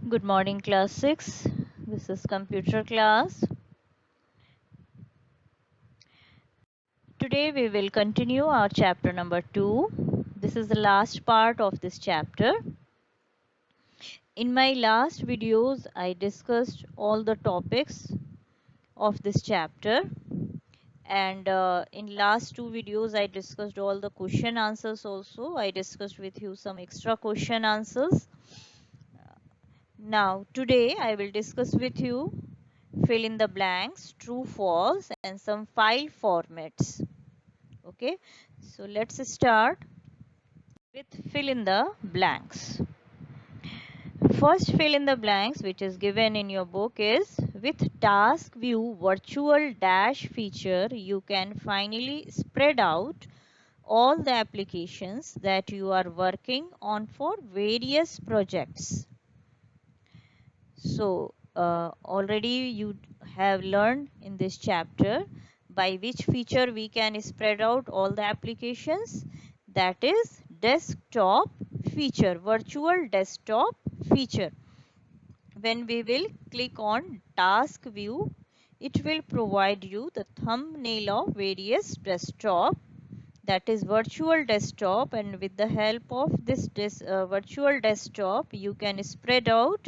Good morning, class 6. This is computer class. Today we will continue our chapter number 2. This is the last part of this chapter. In my last videos, I discussed all the topics of this chapter, and in last two videos I discussed all the question answers also. I discussed with you some extra question answers. Now today I will discuss with you fill in the blanks, true, false, and some file formats. Okay, so let's start with fill in the blanks. First fill in the blanks which is given in your book is with task view virtual dash feature you can finally spread out all the applications that you are working on for various projects. So already you have learned in this chapter by which feature we can spread out all the applications, that is desktop feature, virtual desktop feature. When we will click on task view, it will provide you the thumbnail of various desktop, that is virtual desktop, and with the help of this virtual desktop you can spread out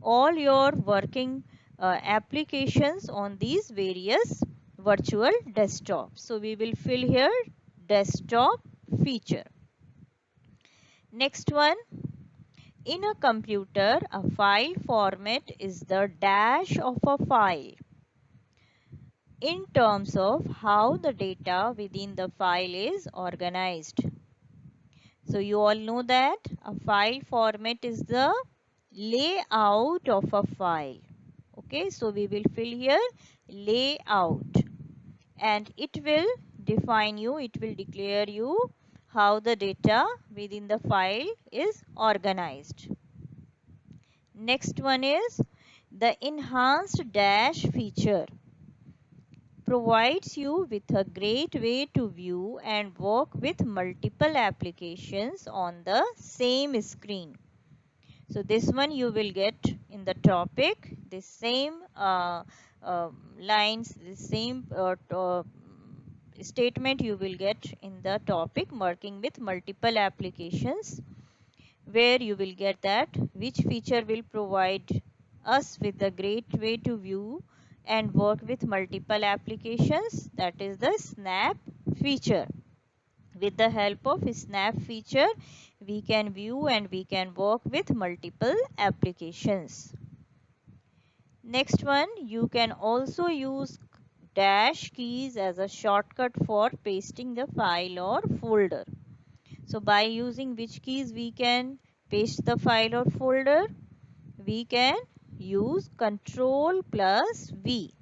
all your working applications on these various virtual desktops. So we will fill here desktop feature. Next one, in a computer a file format is the dash of a file in terms of how the data within the file is organized. So you all know that a file format is the layout of a file. Okay, so we will fill here layout, and it will define you, it will declare you how the data within the file is organized. Next one is the enhanced dash feature provides you with a great way to view and work with multiple applications on the same screen. So this one you will get in the topic, the same lines, the same statement you will get in the topic working with multiple applications, where you will get that which feature will provide us with a great way to view and work with multiple applications, that is the snap feature. With the help of snap feature we can view and we can work with multiple applications. Next one, you can also use dash keys as a shortcut for pasting the file or folder. So by using which keys we can paste the file or folder? We can use Ctrl plus V.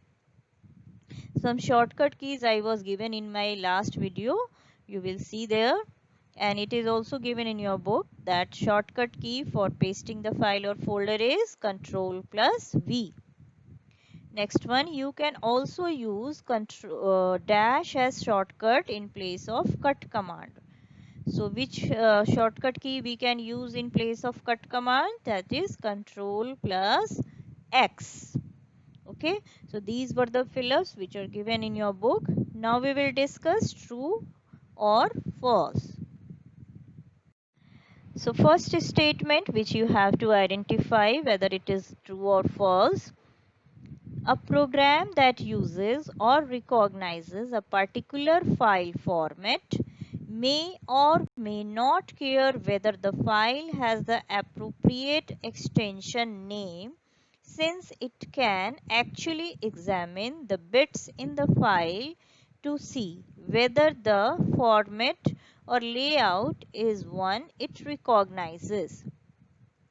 Some shortcut keys I was given in my last video, you will see there, and it is also given in your book that shortcut key for pasting the file or folder is Ctrl plus V. Next one, you can also use dash as shortcut in place of cut command. So which shortcut key we can use in place of cut command? That is Ctrl plus X. Okay, so these were the fill-ups which are given in your book. Now we will discuss true or false. So first statement which you have to identify whether it is true or false. A program that uses or recognizes a particular file format may or may not care whether the file has the appropriate extension name, since it can actually examine the bits in the file to see whether the format or layout is one it recognizes.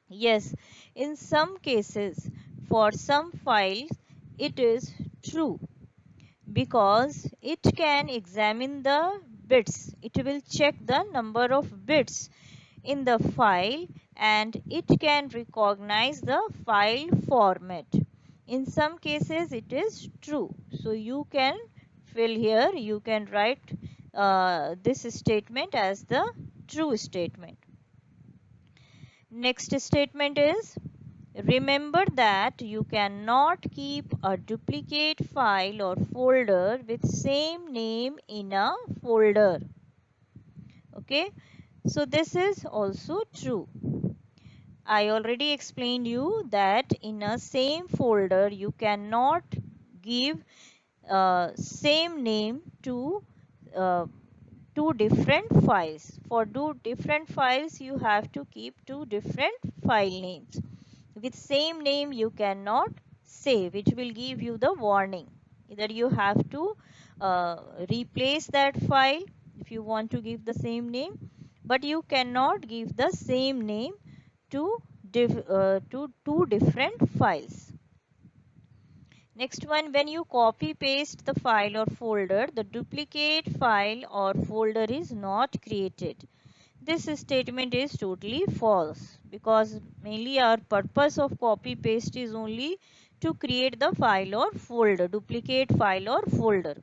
Yes, in some cases, for some files, it is true because it can examine the bits. It will check the number of bits in the file and it can recognize the file format. In some cases, it is true. So you can fill here, you can write this statement as the true statement. Next statement is Remember that you cannot keep a duplicate file or folder with same name in a folder. Okay, so this is also true. I already explained you that in a same folder you cannot give same name to uh, two different files. For two different files you have to keep two different file names. With same name you cannot say, which will give you the warning. Either you have to replace that file if you want to give the same name, but you cannot give the same name to two different files. Next one, when you copy paste the file or folder, the duplicate file or folder is not created. This statement is totally false, because mainly our purpose of copy paste is only to create the file or folder, duplicate file or folder.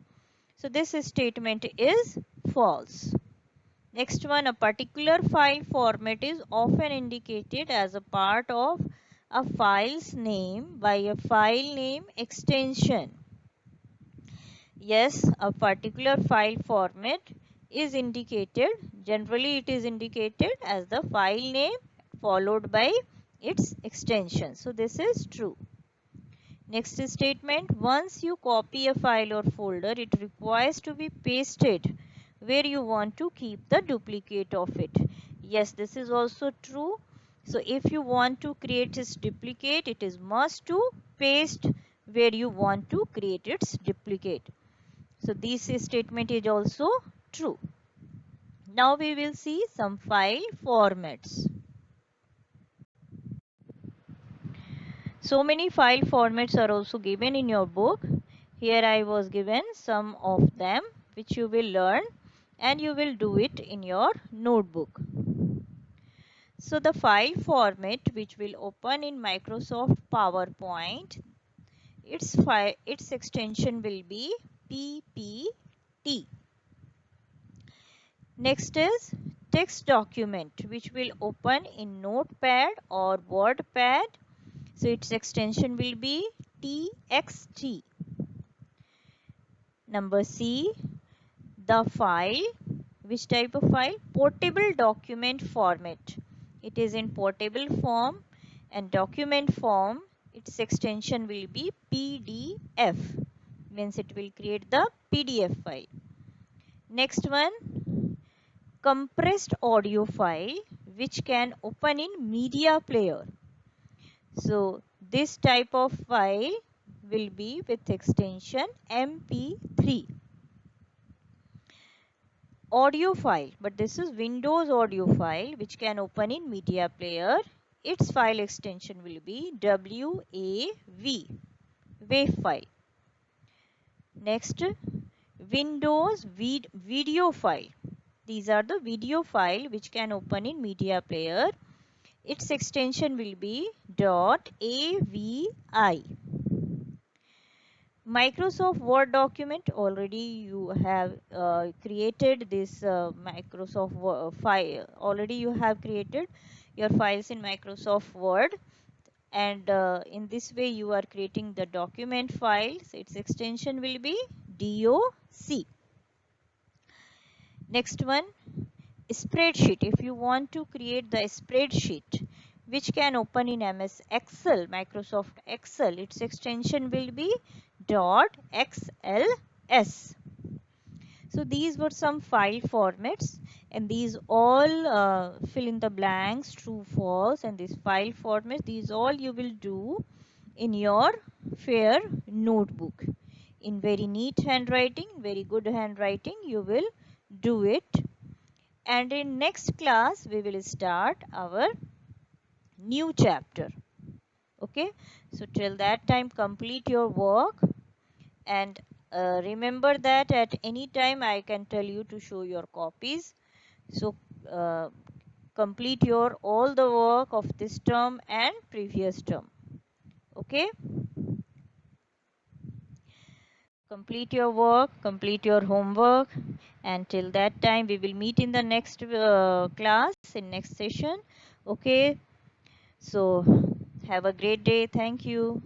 So this statement is false. Next one, a particular file format is often indicated as a part of a file's name by a file name extension. Yes, a particular file format is indicated, generally it is indicated as the file name followed by its extension. So this is true. Next statement, once you copy a file or folder, it requires to be pasted where you want to keep the duplicate of it. Yes, this is also true. So if you want to create its duplicate, it is must to paste where you want to create its duplicate. So this statement is also true. Now we will see some file formats. So many file formats are also given in your book. Here I was given some of them which you will learn and you will do it in your notebook. So the file format which will open in Microsoft PowerPoint, its extension will be PPT. Next is text document which will open in Notepad or WordPad. So its extension will be TXT. Number C, the file. Which type of file? Portable document format. It is in portable form, and document form, its extension will be PDF. Means it will create the PDF file. Next one, compressed audio file which can open in media player. So this type of file will be with extension MP3. Audio file, but this is Windows audio file which can open in media player. Its file extension will be WAV, WAV file. Next, Windows video file. These are the video file which can open in media player. Its extension will be .avi. Microsoft Word document, already you have created this Microsoft file. Already you have created your files in Microsoft Word, and in this way you are creating the document files. Its extension will be DOC. Next one, spreadsheet. If you want to create the spreadsheet which can open in MS Excel, Microsoft Excel, its extension will be .xls. So these were some file formats, and these all fill in the blanks, true, false, and this file format, these all you will do in your fair notebook in very neat handwriting, very good handwriting. You will do it, and in next class we will start our new chapter. Okay, so till that time complete your work, and remember that at any time I can tell you to show your copies. So complete your all the work of this term and previous term. Okay, complete your work, complete your homework, and till that time we will meet in the next class, in next session. Okay, so Have a great day. Thank you.